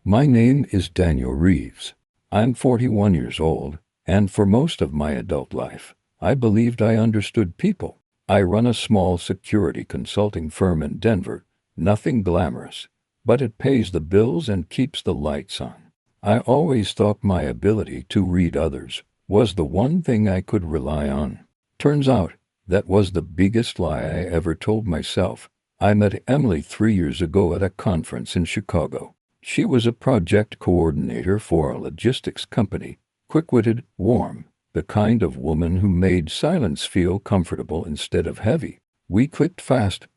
My name is Daniel Reeves. I'm 41 years old, and for most of my adult life, I believed I understood people. I run a small security consulting firm in Denver, nothing glamorous, but it pays the bills and keeps the lights on. I always thought my ability to read others was the one thing I could rely on. Turns out, that was the biggest lie I ever told myself. I met Emily 3 years ago at a conference in Chicago. She was a project coordinator for a logistics company, quick-witted, warm, the kind of woman who made silence feel comfortable instead of heavy. We clicked fast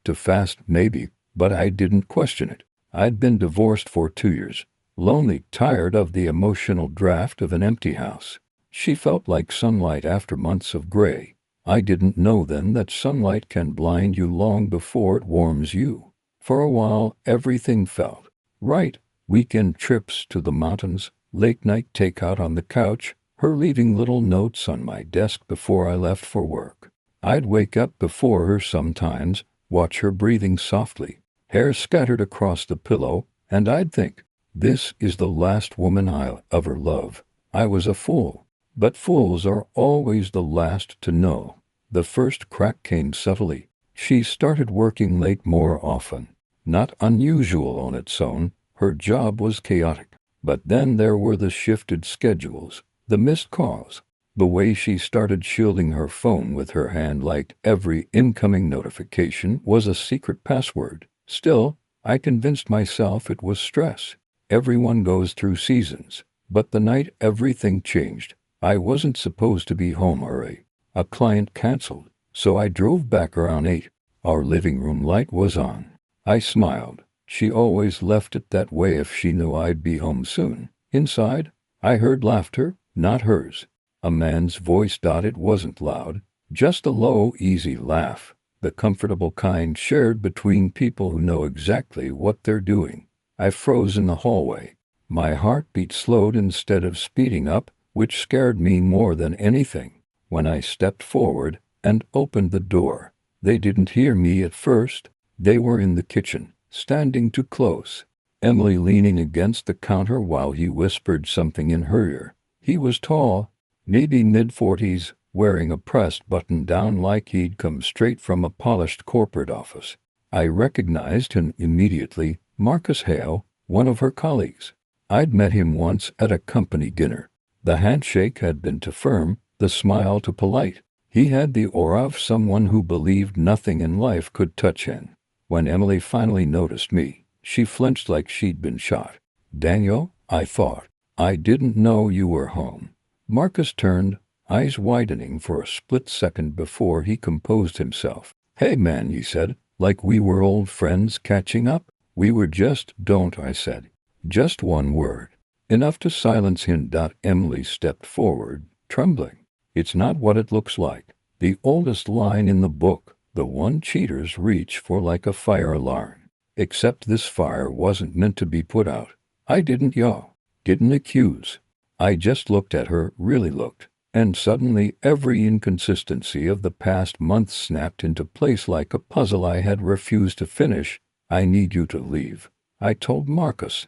maybe, but I didn't question it. I'd been divorced for 2 years, lonely, tired of the emotional draft of an empty house. She felt like sunlight after months of gray. I didn't know then that sunlight can blind you long before it warms you. For a while, everything felt right. Weekend trips to the mountains, late-night takeout on the couch, her leaving little notes on my desk before I left for work. I'd wake up before her sometimes, watch her breathing softly, hair scattered across the pillow, and I'd think, this is the last woman I'll ever love. I was a fool. But fools are always the last to know. The first crack came subtly. She started working late more often. Not unusual on its own, her job was chaotic. But then there were the shifted schedules, the missed calls, the way she started shielding her phone with her hand like every incoming notification was a secret password. Still, I convinced myself it was stress. Everyone goes through seasons. But the night everything changed. I wasn't supposed to be home early. A client canceled, so I drove back around 8. Our living room light was on. I smiled. She always left it that way if she knew I'd be home soon. Inside, I heard laughter, not hers. A man's voice. It wasn't loud, just a low, easy laugh, the comfortable kind shared between people who know exactly what they're doing. I froze in the hallway. My heartbeat slowed instead of speeding up, which scared me more than anything. When I stepped forward and opened the door, they didn't hear me at first. They were in the kitchen, standing too close. Emily leaning against the counter while he whispered something in her ear. He was tall, maybe mid-40s, wearing a pressed button-down like he'd come straight from a polished corporate office. I recognized him immediately, Marcus Hale, one of her colleagues. I'd met him once at a company dinner. The handshake had been too firm, the smile too polite. He had the aura of someone who believed nothing in life could touch him. When Emily finally noticed me, she flinched like she'd been shot. "Daniel," I thought. "I didn't know you were home." Marcus turned, eyes widening for a split second before he composed himself. "Hey man," he said, like we were old friends catching up. "We were just." "Don't," I said. "Just one word." Enough to silence him. Emily stepped forward, trembling. "It's not what it looks like." The oldest line in the book, the one cheaters reach for like a fire alarm. Except this fire wasn't meant to be put out. I didn't yell, didn't accuse. I just looked at her, really looked, and suddenly every inconsistency of the past month snapped into place like a puzzle I had refused to finish. "I need you to leave," I told Marcus.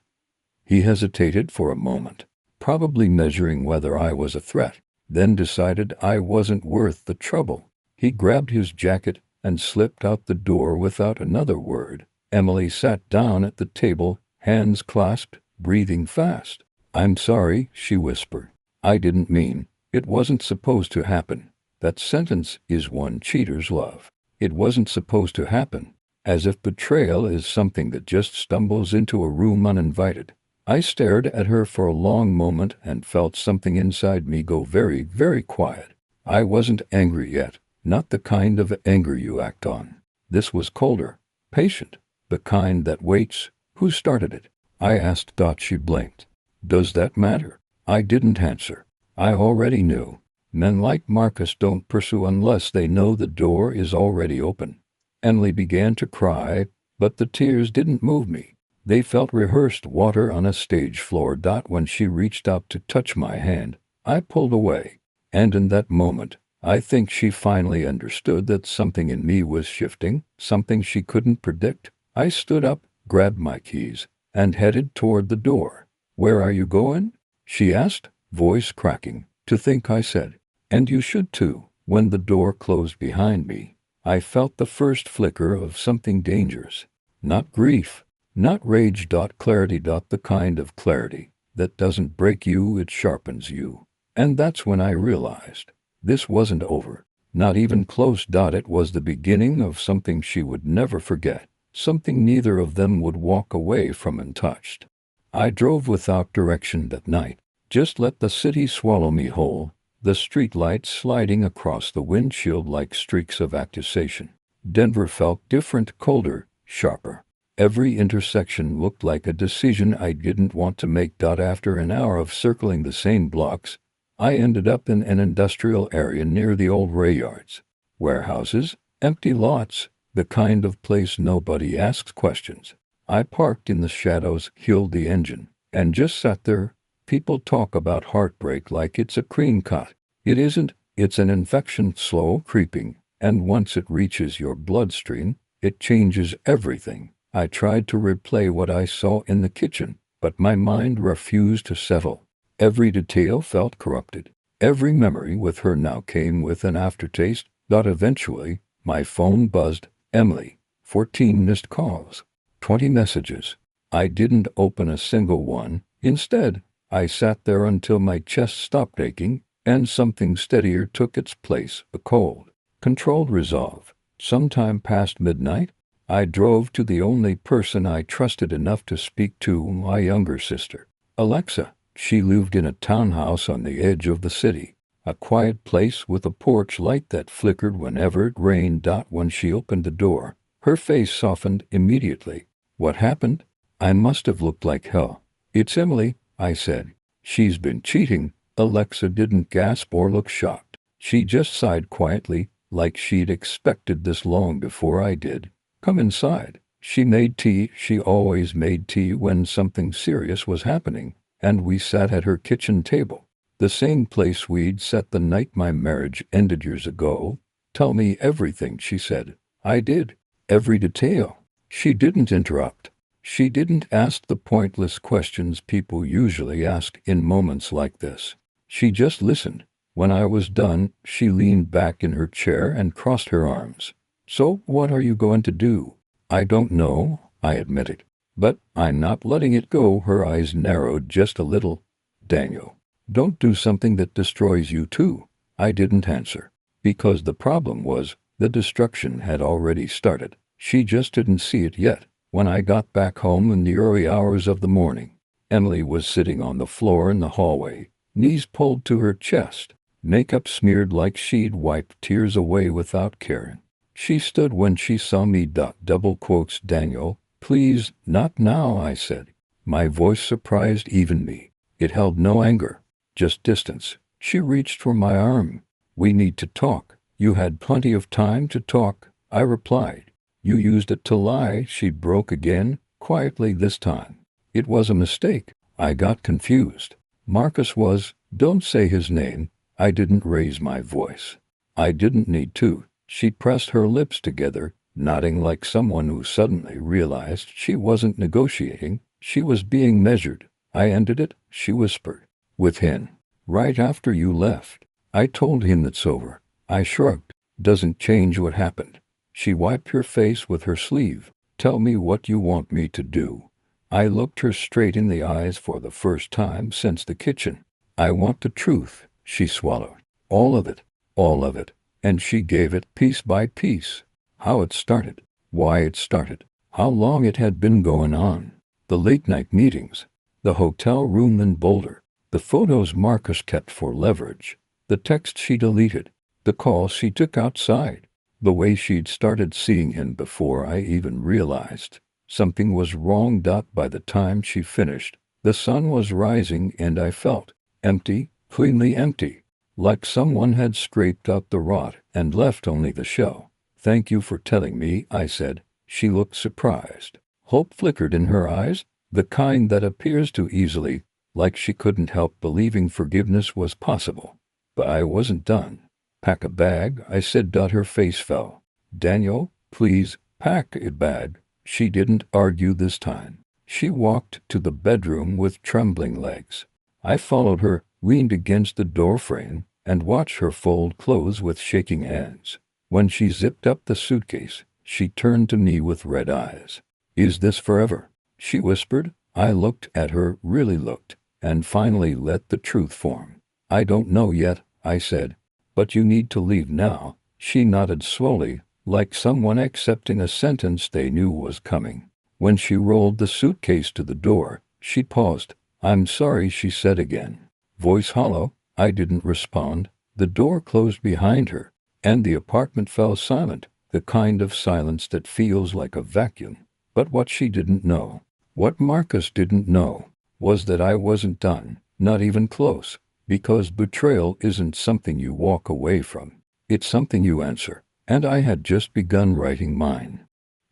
He hesitated for a moment, probably measuring whether I was a threat, then decided I wasn't worth the trouble. He grabbed his jacket and slipped out the door without another word. Emily sat down at the table, hands clasped, breathing fast. "I'm sorry," she whispered. "I didn't mean. It wasn't supposed to happen." That sentence is one cheater's love. It wasn't supposed to happen. As if betrayal is something that just stumbles into a room uninvited. I stared at her for a long moment and felt something inside me go very, very quiet. I wasn't angry yet, not the kind of anger you act on. This was colder, patient, the kind that waits. "Who started it?" I asked. She blinked. "Does that matter?" I didn't answer. I already knew. Men like Marcus don't pursue unless they know the door is already open. Emily began to cry, but the tears didn't move me. They felt rehearsed water on a stage floor. When she reached out to touch my hand, I pulled away. And in that moment, I think she finally understood that something in me was shifting, something she couldn't predict. I stood up, grabbed my keys, and headed toward the door. "Where are you going?" she asked, voice cracking. "To think," I said. "And you should too." When the door closed behind me, I felt the first flicker of something dangerous. Not grief, not rage. Clarity. The kind of clarity that doesn't break you, it sharpens you. And that's when I realized this wasn't over. Not even close. It was the beginning of something she would never forget, something neither of them would walk away from untouched. I drove without direction that night. Just let the city swallow me whole, the streetlights sliding across the windshield like streaks of accusation. Denver felt different, colder, sharper. Every intersection looked like a decision I didn't want to make. After an hour of circling the same blocks, I ended up in an industrial area near the old rail yards. Warehouses, empty lots, the kind of place nobody asks questions. I parked in the shadows, killed the engine, and just sat there. People talk about heartbreak like it's a cream cut. It isn't. It's an infection, slow creeping, and once it reaches your bloodstream, it changes everything. I tried to replay what I saw in the kitchen, but my mind refused to settle. Every detail felt corrupted. Every memory with her now came with an aftertaste. Eventually, my phone buzzed. Emily. 14 missed calls. 20 messages. I didn't open a single one. Instead, I sat there until my chest stopped aching and something steadier took its place, a cold, controlled resolve. Sometime past midnight, I drove to the only person I trusted enough to speak to, my younger sister, Alexa. She lived in a townhouse on the edge of the city, a quiet place with a porch light that flickered whenever it rained. When she opened the door, her face softened immediately. "What happened?" I must have looked like hell. "It's Emily," I said. "She's been cheating." Alexa didn't gasp or look shocked. She just sighed quietly, like she'd expected this long before I did. "Come inside." She made tea. She always made tea when something serious was happening, and we sat at her kitchen table, the same place we'd sat the night my marriage ended years ago. "Tell me everything," she said. I did. Every detail. She didn't interrupt. She didn't ask the pointless questions people usually ask in moments like this. She just listened. When I was done, she leaned back in her chair and crossed her arms. "So, what are you going to do?" "I don't know," I admitted. "But I'm not letting it go." Her eyes narrowed just a little. "Daniel, don't do something that destroys you too." I didn't answer, because the problem was, the destruction had already started. She just didn't see it yet. When I got back home in the early hours of the morning, Emily was sitting on the floor in the hallway, knees pulled to her chest, makeup smeared like she'd wiped tears away without caring. She stood when she saw me. Double quotes. "Daniel, please, not now," I said. My voice surprised even me. It held no anger, just distance. She reached for my arm. "We need to talk." "You had plenty of time to talk," I replied. "You used it to lie." She broke again, quietly this time. "It was a mistake." I got confused. "Marcus was—" "Don't say his name." I didn't raise my voice. I didn't need to. She pressed her lips together, nodding like someone who suddenly realized she wasn't negotiating, she was being measured. "I ended it," she whispered. "With him. Right after you left. I told him it's over." I shrugged. "Doesn't change what happened." She wiped her face with her sleeve. "Tell me what you want me to do." I looked her straight in the eyes for the first time since the kitchen. "I want the truth." She swallowed. "All of it. All of it." And she gave it piece by piece. How it started. Why it started. How long it had been going on. The late-night meetings. The hotel room in Boulder. The photos Marcus kept for leverage. The text she deleted. The call she took outside. The way she'd started seeing him before I even realized something was wrong. By the time she finished, the sun was rising and I felt empty, cleanly empty, like someone had scraped out the rot and left only the shell. "Thank you for telling me," I said. She looked surprised. Hope flickered in her eyes, the kind that appears too easily, like she couldn't help believing forgiveness was possible. But I wasn't done. "Pack a bag," I said. Her face fell. "Daniel, please, pack a bag." She didn't argue this time. She walked to the bedroom with trembling legs. I followed her, leaned against the doorframe, and watched her fold clothes with shaking hands. When she zipped up the suitcase, she turned to me with red eyes. "Is this forever?" she whispered. I looked at her, really looked, and finally let the truth form. "I don't know yet," I said. "But you need to leave now." She nodded slowly, like someone accepting a sentence they knew was coming. When she rolled the suitcase to the door, she paused. "I'm sorry," she said again. Voice hollow. I didn't respond. The door closed behind her, and the apartment fell silent, the kind of silence that feels like a vacuum. But what she didn't know, what Marcus didn't know, was that I wasn't done, not even close, because betrayal isn't something you walk away from. It's something you answer, and I had just begun writing mine.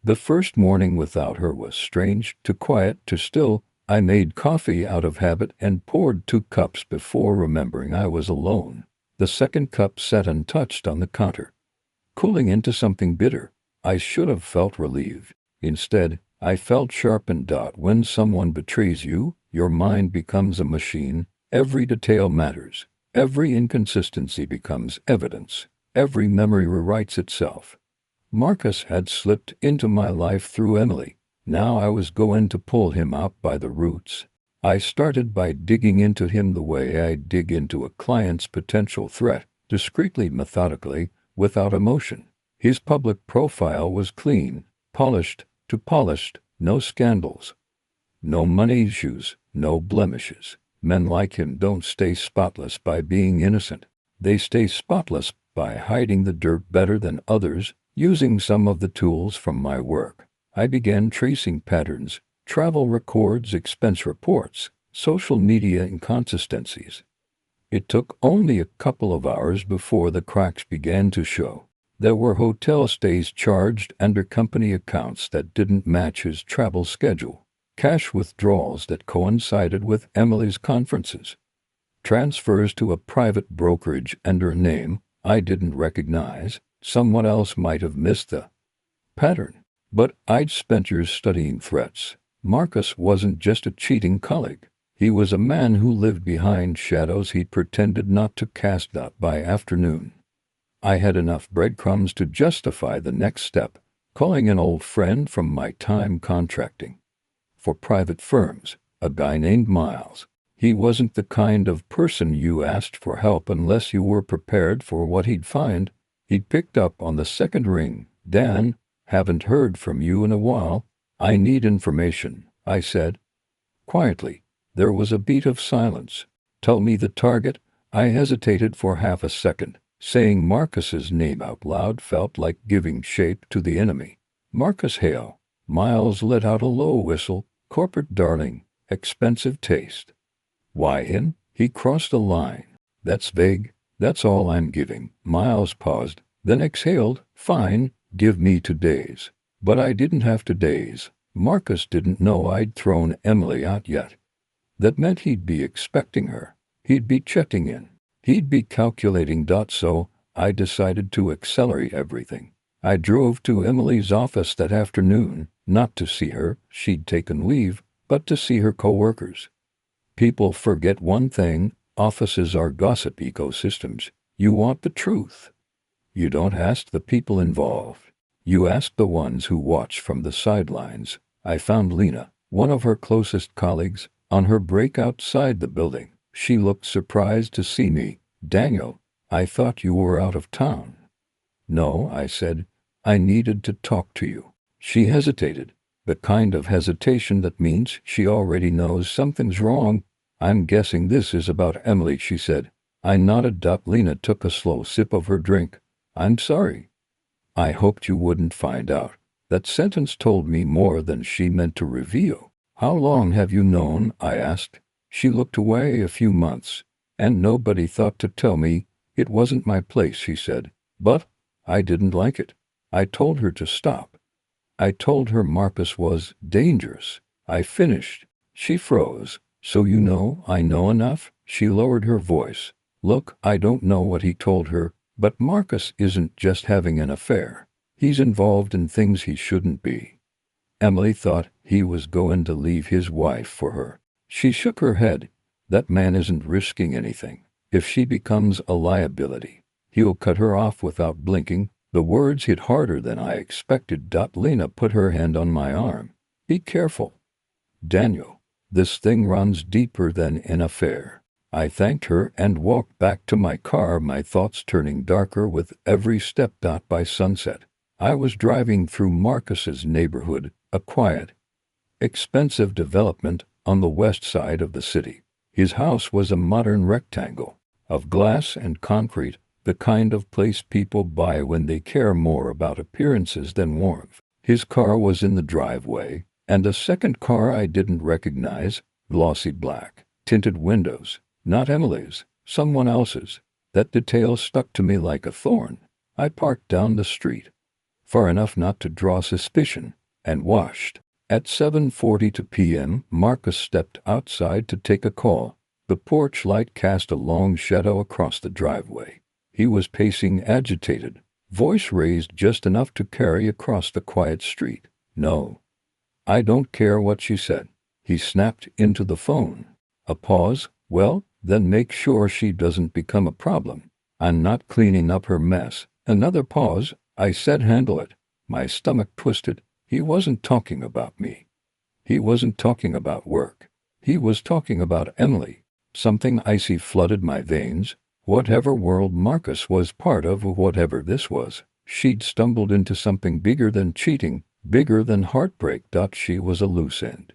The first morning without her was strange, too quiet, too still. I made coffee out of habit and poured 2 cups before remembering I was alone. The second cup sat untouched on the counter, cooling into something bitter. I should have felt relieved. Instead, I felt sharpened. When someone betrays you, your mind becomes a machine. Every detail matters. Every inconsistency becomes evidence. Every memory rewrites itself. Marcus had slipped into my life through Emily. Now I was going to pull him out by the roots. I started by digging into him the way I dig into a client's potential threat, discreetly, methodically, without emotion. His public profile was clean, polished, too polished, no scandals, no money issues, no blemishes. Men like him don't stay spotless by being innocent. They stay spotless by hiding the dirt better than others. Using some of the tools from my work, I began tracing patterns, travel records, expense reports, social media inconsistencies. It took only a couple of hours before the cracks began to show. There were hotel stays charged under company accounts that didn't match his travel schedule, cash withdrawals that coincided with Emily's conferences, transfers to a private brokerage under a name I didn't recognize. Someone else might have missed the pattern. But I'd spent years studying threats. Marcus wasn't just a cheating colleague. He was a man who lived behind shadows he pretended not to cast out by afternoon. I had enough breadcrumbs to justify the next step, calling an old friend from my time contracting for private firms, a guy named Miles. He wasn't the kind of person you asked for help unless you were prepared for what he'd find. He'd picked up on the second ring. "Dan, haven't heard from you in a while. I need information," I said. Quietly, there was a beat of silence. "Tell me the target." I hesitated for half a second. Saying Marcus's name out loud felt like giving shape to the enemy. "Marcus Hale." Miles let out a low whistle. "Corporate darling, expensive taste." "Why him?" He crossed a line. "That's vague. That's all I'm giving." Miles paused, then exhaled. "Fine, give me 2 days." But I didn't have 2 days. Marcus didn't know I'd thrown Emily out yet. That meant he'd be expecting her. He'd be checking in. He'd be calculating. So I decided to accelerate everything. I drove to Emily's office that afternoon, not to see her, she'd taken leave, but to see her coworkers. People forget one thing: offices are gossip ecosystems. You want the truth. You don't ask the people involved. You ask the ones who watch from the sidelines. I found Lena, one of her closest colleagues, on her break outside the building. She looked surprised to see me. "Daniel, I thought you were out of town." "No," I said. "I needed to talk to you." She hesitated, the kind of hesitation that means she already knows something's wrong. "I'm guessing this is about Emily," she said. I nodded. Lena took a slow sip of her drink. "I'm sorry. I hoped you wouldn't find out." That sentence told me more than she meant to reveal. "How long have you known?" I asked. She looked away. "A few months. And nobody thought to tell me. It wasn't my place," she said. "But I didn't like it. I told her to stop. I told her Marcus was dangerous." I finished. She froze. "So you know I know enough?" She lowered her voice. "Look, I don't know what he told her, but Marcus isn't just having an affair. He's involved in things he shouldn't be. Emily thought he was going to leave his wife for her. She shook her head. That man isn't risking anything. If she becomes a liability, he'll cut her off without blinking. The words hit harder than I expected. Lena put her hand on my arm. Be careful, Daniel. This thing runs deeper than an affair. I thanked her and walked back to my car, my thoughts turning darker with every step. By sunset, I was driving through Marcus's neighborhood, a quiet, expensive development on the west side of the city. His house was a modern rectangle of glass and concrete, the kind of place people buy when they care more about appearances than warmth. His car was in the driveway, and a second car I didn't recognize, glossy black, tinted windows, not Emily's, someone else's. That detail stuck to me like a thorn. I parked down the street, far enough not to draw suspicion, and washed. At 7:42 p.m., Marcus stepped outside to take a call. The porch light cast a long shadow across the driveway. He was pacing, agitated, voice raised just enough to carry across the quiet street. No, I don't care what she said. He snapped into the phone. A pause. Well, then make sure she doesn't become a problem. I'm not cleaning up her mess. Another pause. I said handle it. My stomach twisted. He wasn't talking about me. He wasn't talking about work. He was talking about Emily. Something icy flooded my veins. Whatever world Marcus was part of, whatever this was, she'd stumbled into something bigger than cheating, bigger than heartbreak. She was a loose end.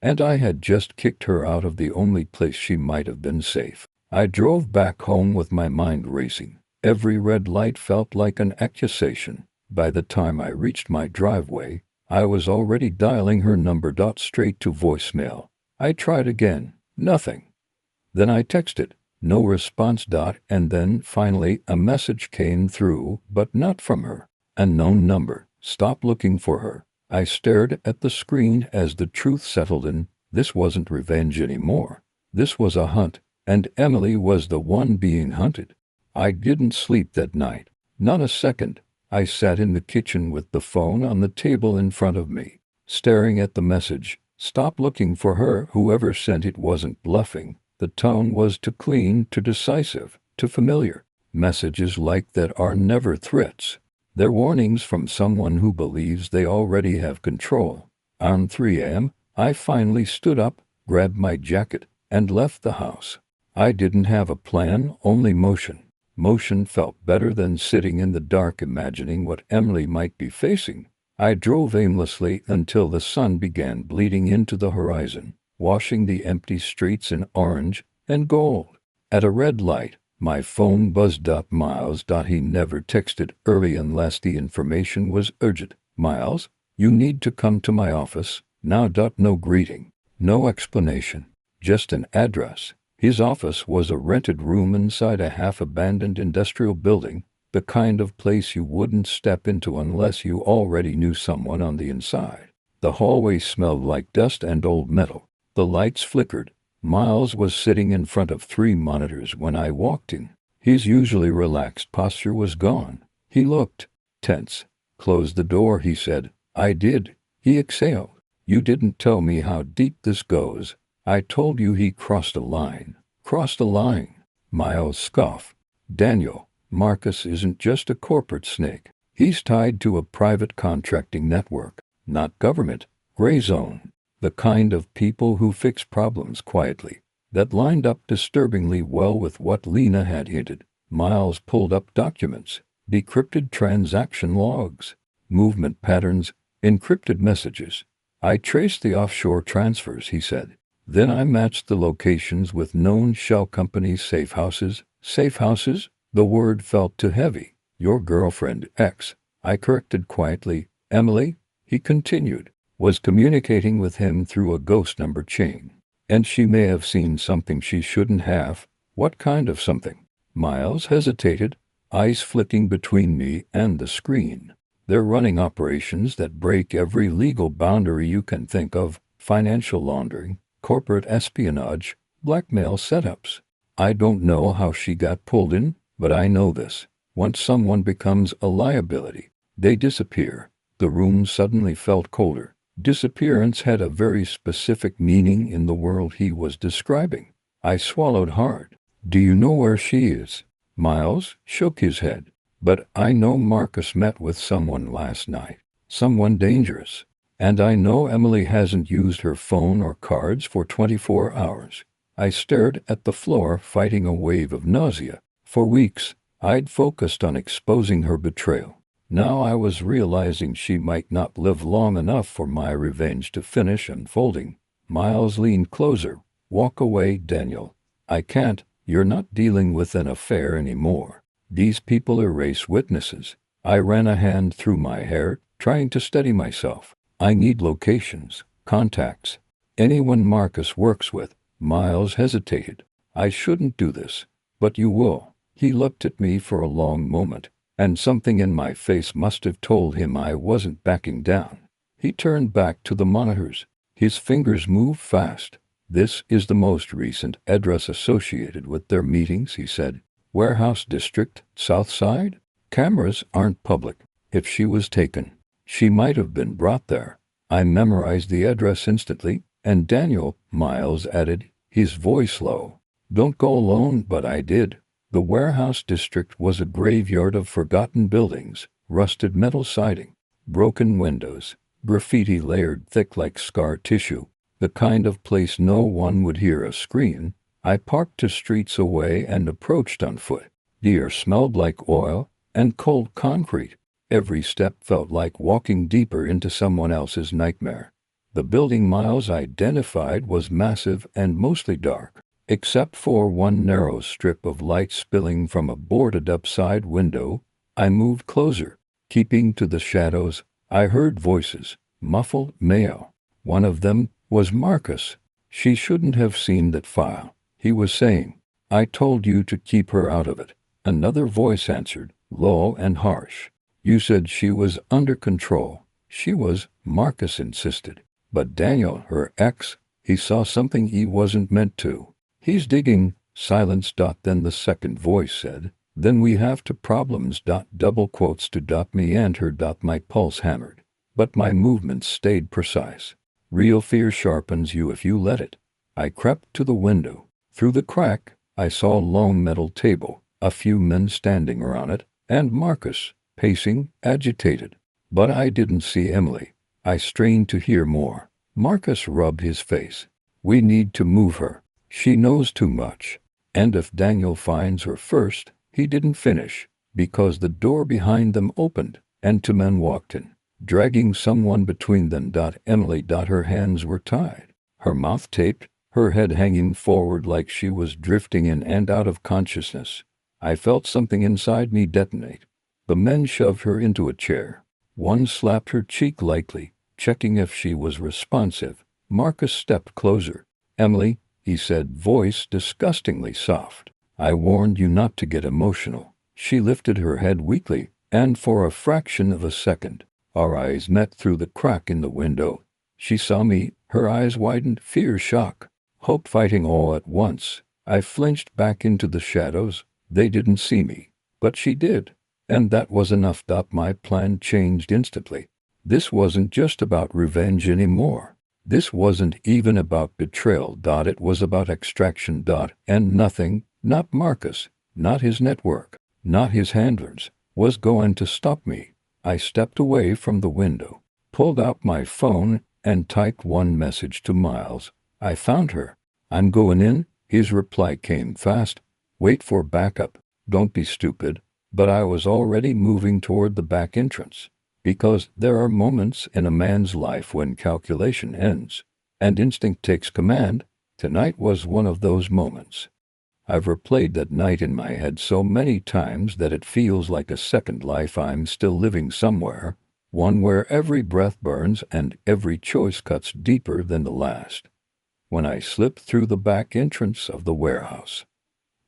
And I had just kicked her out of the only place she might have been safe. I drove back home with my mind racing. Every red light felt like an accusation. By the time I reached my driveway, I was already dialing her number. Straight to voicemail. I tried again. Nothing. Then I texted. No response. And then, finally, a message came through, but not from her. Unknown number. Stop looking for her. I stared at the screen as the truth settled in. This wasn't revenge anymore. This was a hunt, and Emily was the one being hunted. I didn't sleep that night. Not a second. I sat in the kitchen with the phone on the table in front of me, staring at the message. Stop looking for her. Whoever sent it wasn't bluffing. The tone was too clean, too decisive, too familiar. Messages like that are never threats. They're warnings from someone who believes they already have control. Around 3 a.m., I finally stood up, grabbed my jacket, and left the house. I didn't have a plan, only motion. Motion felt better than sitting in the dark imagining what Emily might be facing. I drove aimlessly until the sun began bleeding into the horizon, washing the empty streets in orange and gold. At a red light, my phone buzzed. Miles. He never texted early unless the information was urgent. Miles, you need to come to my office now. No greeting, no explanation, just an address. His office was a rented room inside a half-abandoned industrial building, the kind of place you wouldn't step into unless you already knew someone on the inside. The hallway smelled like dust and old metal. The lights flickered. Miles was sitting in front of 3 monitors when I walked in. His usually relaxed posture was gone. He looked tense. Close the door, he said. I did. He exhaled. You didn't tell me how deep this goes. I told you. He crossed a line. Crossed a line. Miles scoffed. Daniel, Marcus isn't just a corporate snake. He's tied to a private contracting network, not government. Gray zone. The kind of people who fix problems quietly. That lined up disturbingly well with what Lena had hinted. Miles pulled up documents, decrypted transaction logs, movement patterns, encrypted messages. I traced the offshore transfers, he said. Then I matched the locations with known shell companies' safe houses. Safe houses? The word felt too heavy. Your girlfriend, X, I corrected quietly. Emily, he continued, was communicating with him through a ghost number chain. And she may have seen something she shouldn't have. What kind of something? Miles hesitated, eyes flicking between me and the screen. They're running operations that break every legal boundary you can think of. Financial laundering, corporate espionage, blackmail setups. I don't know how she got pulled in, but I know this. Once someone becomes a liability, they disappear. The room suddenly felt colder. Disappearance had a very specific meaning in the world he was describing. I swallowed hard. Do you know where she is? Miles shook his head. But I know Marcus met with someone last night. Someone dangerous. And I know Emily hasn't used her phone or cards for 24 hours. I stared at the floor, fighting a wave of nausea. For weeks, I'd focused on exposing her betrayal. Now I was realizing she might not live long enough for my revenge to finish unfolding. Miles leaned closer. Walk away, Daniel. I can't. You're not dealing with an affair anymore. These people erase witnesses. I ran a hand through my hair, trying to steady myself. I need locations, contacts, anyone Marcus works with. Miles hesitated. I shouldn't do this, but you will. He looked at me for a long moment, and something in my face must have told him I wasn't backing down. He turned back to the monitors. His fingers moved fast. This is the most recent address associated with their meetings, he said. Warehouse District, South Side? Cameras aren't public. If she was taken, she might have been brought there. I memorized the address instantly, and Daniel, Miles added, his voice low. Don't go alone, but I did. The warehouse district was a graveyard of forgotten buildings, rusted metal siding, broken windows, graffiti layered thick like scar tissue, the kind of place no one would hear a scream. I parked 2 streets away and approached on foot. The air smelled like oil and cold concrete. Every step felt like walking deeper into someone else's nightmare. The building Miles identified was massive and mostly dark, except for one narrow strip of light spilling from a boarded-up side window. I moved closer, keeping to the shadows. I heard voices, muffled male. One of them was Marcus. She shouldn't have seen that file, he was saying. I told you to keep her out of it. Another voice answered, low and harsh. You said she was under control. She was, Marcus insisted. But Daniel, her ex, he saw something he wasn't meant to. He's digging. Silence. Then the second voice said, then we have two problems. Double quotes to me and her. My pulse hammered. But my movements stayed precise. Real fear sharpens you if you let it. I crept to the window. Through the crack, I saw a long metal table, a few men standing around it, and Marcus, pacing, agitated. But I didn't see Emily. I strained to hear more. Marcus rubbed his face. We need to move her. She knows too much. And if Daniel finds her first, he didn't finish, because the door behind them opened, and 2 men walked in, dragging someone between them. Emily. Her hands were tied, her mouth taped, her head hanging forward like she was drifting in and out of consciousness. I felt something inside me detonate. The men shoved her into a chair. One slapped her cheek lightly, checking if she was responsive. Marcus stepped closer. Emily, he said, voice disgustingly soft. I warned you not to get emotional. She lifted her head weakly, and for a fraction of a second, our eyes met through the crack in the window. She saw me, her eyes widened, fear, shock, hope fighting all at once. I flinched back into the shadows. They didn't see me, but she did. And that was enough. My plan changed instantly. This wasn't just about revenge anymore. This wasn't even about betrayal. It was about extraction. And nothing, not Marcus, not his network, not his handlers, was going to stop me. I stepped away from the window, pulled out my phone, and typed one message to Miles. I found her. I'm going in. His reply came fast. Wait for backup. Don't be stupid. But I was already moving toward the back entrance, because there are moments in a man's life when calculation ends, and instinct takes command. Tonight was one of those moments. I've replayed that night in my head so many times that it feels like a second life I'm still living somewhere, one where every breath burns and every choice cuts deeper than the last. When I slipped through the back entrance of the warehouse,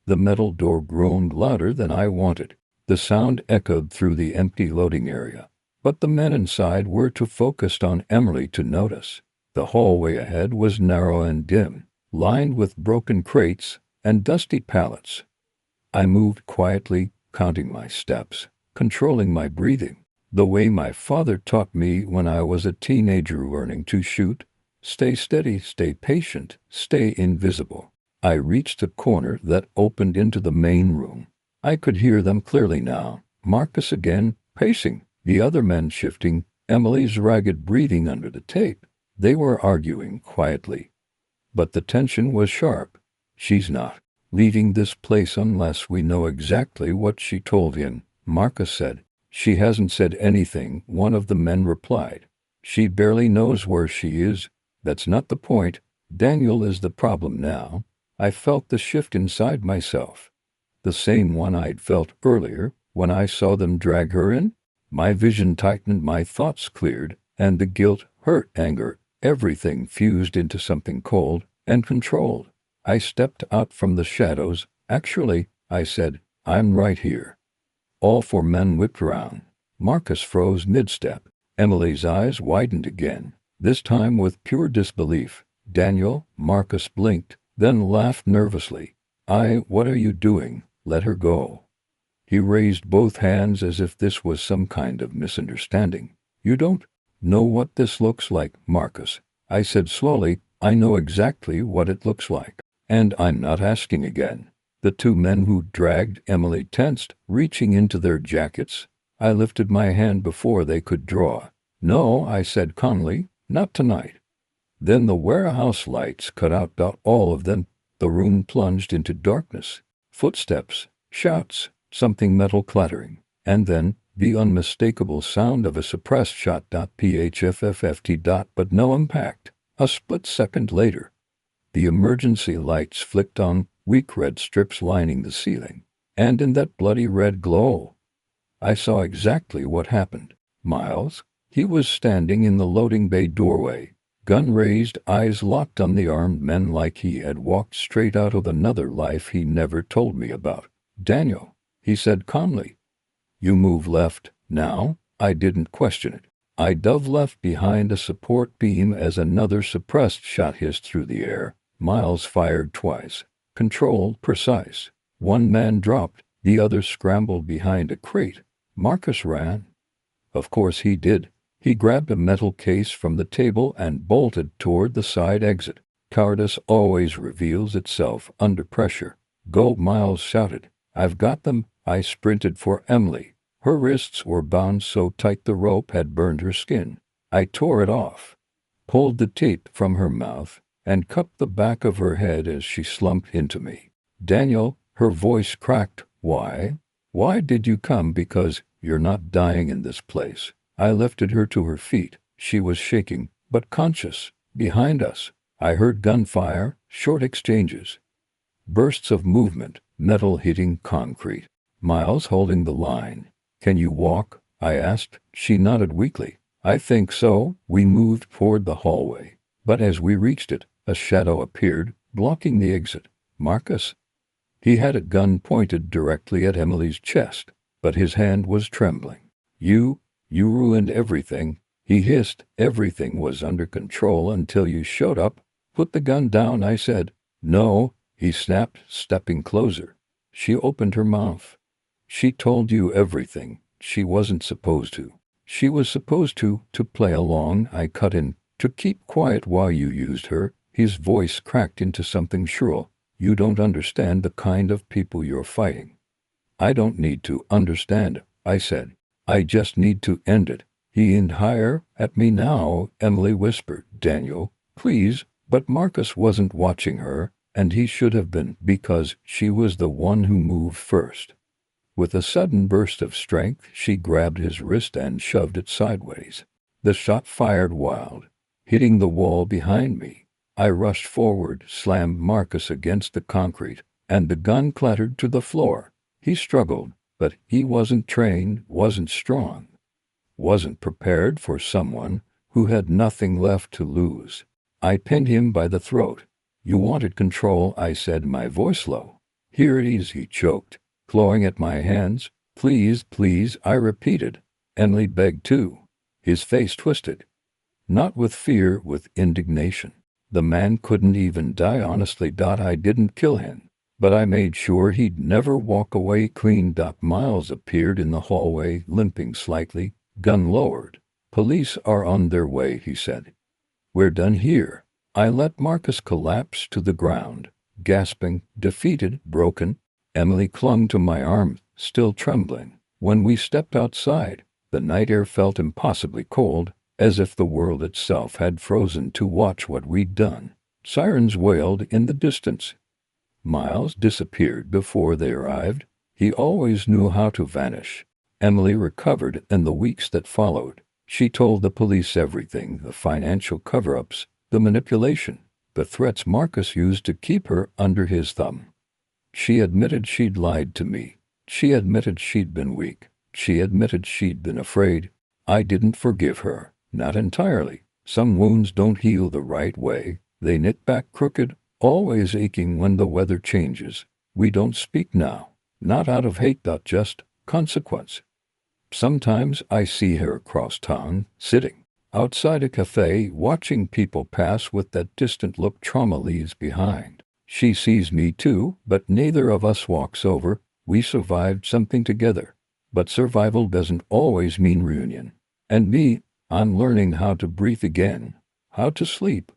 the metal door groaned louder than I wanted. The sound echoed through the empty loading area, but the men inside were too focused on Emily to notice. The hallway ahead was narrow and dim, lined with broken crates and dusty pallets. I moved quietly, counting my steps, controlling my breathing. The way my father taught me when I was a teenager learning to shoot. Stay steady, stay patient, stay invisible. I reached a corner that opened into the main room. I could hear them clearly now. Marcus again, pacing, the other men shifting, Emily's ragged breathing under the tape. They were arguing quietly. But the tension was sharp. She's not leaving this place unless we know exactly what she told him, Marcus said. She hasn't said anything, one of the men replied. She barely knows where she is. That's not the point. Daniel is the problem now. I felt the shift inside myself. The same one I'd felt earlier when I saw them drag her in. My vision tightened, my thoughts cleared, and the guilt, hurt, anger, everything fused into something cold and controlled. I stepped out from the shadows. Actually, I said, I'm right here. All four men whipped around. Marcus froze mid-step. Emily's eyes widened again, this time with pure disbelief. Daniel, Marcus blinked, then laughed nervously. What are you doing? Let her go. He raised both hands as if this was some kind of misunderstanding. You don't know what this looks like, Marcus, I said slowly. I know exactly what it looks like. And I'm not asking again. The two men who dragged Emily tensed, reaching into their jackets. I lifted my hand before they could draw. No, I said calmly, not tonight. Then the warehouse lights cut out, all of them. The room plunged into darkness. Footsteps, shouts, something metal clattering, and then the unmistakable sound of a suppressed shot. PHFFFT. But no impact. A split second later, the emergency lights flicked on, weak red strips lining the ceiling, and in that bloody red glow, I saw exactly what happened. Miles, he was standing in the loading bay doorway, gun raised, eyes locked on the armed men like he had walked straight out of another life he never told me about. Daniel, he said calmly, you move left, now. I didn't question it. I dove left behind a support beam as another suppressed shot hissed through the air. Miles fired twice. Controlled, precise. One man dropped, the other scrambled behind a crate. Marcus ran. Of course he did. He grabbed a metal case from the table and bolted toward the side exit. Cowardice always reveals itself under pressure. Go, Miles shouted. I've got them. I sprinted for Emily. Her wrists were bound so tight the rope had burned her skin. I tore it off, pulled the tape from her mouth, and cupped the back of her head as she slumped into me. Daniel, her voice cracked. Why? Why did you come? Because you're not dying in this place. I lifted her to her feet. She was shaking, but conscious. Behind us, I heard gunfire, short exchanges, bursts of movement, metal hitting concrete. Miles holding the line. Can you walk? I asked. She nodded weakly. I think so. We moved toward the hallway, but as we reached it, a shadow appeared, blocking the exit. Marcus? He had a gun pointed directly at Emily's chest, but his hand was trembling. You ruined everything, he hissed. Everything was under control until you showed up. Put the gun down, I said. No, he snapped, stepping closer. She opened her mouth. She told you everything. She wasn't supposed to. She was supposed to play along. I cut in, to keep quiet while you used her. His voice cracked into something shrill. You don't understand the kind of people you're fighting. I don't need to understand, I said. I just need to end it. He aimed higher at me now, Emily whispered. Daniel, please. But Marcus wasn't watching her, and he should have been, because she was the one who moved first. With a sudden burst of strength, she grabbed his wrist and shoved it sideways. The shot fired wild, hitting the wall behind me. I rushed forward, slammed Marcus against the concrete, and the gun clattered to the floor. He struggled, but he wasn't trained, wasn't strong, wasn't prepared for someone who had nothing left to lose. I pinned him by the throat. You wanted control, I said, my voice low. Here it is, he choked, clawing at my hands. Please, please, I repeated. Emily begged too. His face twisted. Not with fear, with indignation. The man couldn't even die honestly. I didn't kill him, but I made sure he'd never walk away clean. Miles appeared in the hallway, limping slightly. Gun lowered. Police are on their way, he said. We're done here. I let Marcus collapse to the ground, gasping, defeated, broken. Emily clung to my arm, still trembling. When we stepped outside, the night air felt impossibly cold, as if the world itself had frozen to watch what we'd done. Sirens wailed in the distance. Miles disappeared before they arrived. He always knew how to vanish. Emily recovered in the weeks that followed. She told the police everything, the financial cover-ups, the manipulation, the threats Marcus used to keep her under his thumb. She admitted she'd lied to me. She admitted she'd been weak. She admitted she'd been afraid. I didn't forgive her. Not entirely. Some wounds don't heal the right way. They knit back crooked, always aching when the weather changes. We don't speak now. Not out of hate, just consequence. Sometimes I see her across town, sitting outside a cafe, watching people pass with that distant look trauma leaves behind. She sees me too, but neither of us walks over. We survived something together. But survival doesn't always mean reunion. And me, I'm learning how to breathe again, how to sleep,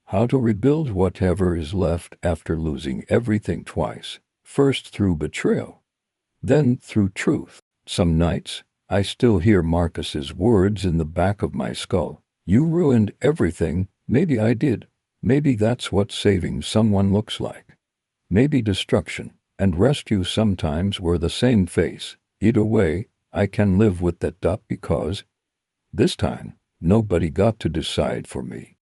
how to rebuild whatever is left after losing everything twice. First through betrayal, then through truth. Some nights, I still hear Marcus's words in the back of my skull. You ruined everything. Maybe I did. Maybe that's what saving someone looks like. Maybe destruction and rescue sometimes were the same face. Either way, I can live with that because this time, nobody got to decide for me.